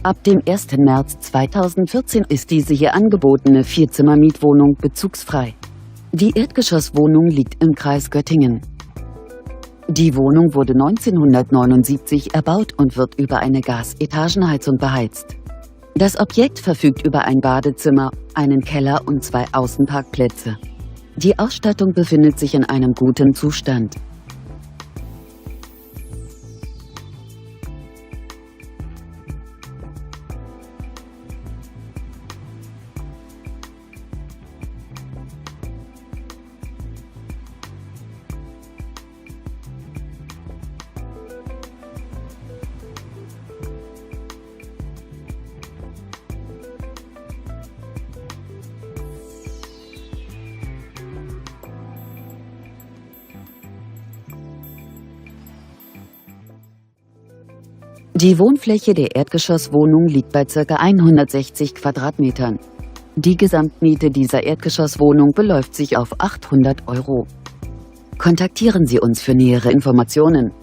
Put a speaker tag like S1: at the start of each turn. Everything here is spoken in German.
S1: Ab dem 1. März 2014 ist diese hier angebotene Vierzimmer-Mietwohnung bezugsfrei. Die Erdgeschosswohnung liegt im Kreis Göttingen. Die Wohnung wurde 1979 erbaut und wird über eine Gasetagenheizung beheizt. Das Objekt verfügt über ein Badezimmer, einen Keller und 2 Außenparkplätze. Die Ausstattung befindet sich in einem guten Zustand. Die Wohnfläche der Erdgeschosswohnung liegt bei ca. 160 Quadratmetern. Die Gesamtmiete dieser Erdgeschosswohnung beläuft sich auf 800 €. Kontaktieren Sie uns für nähere Informationen.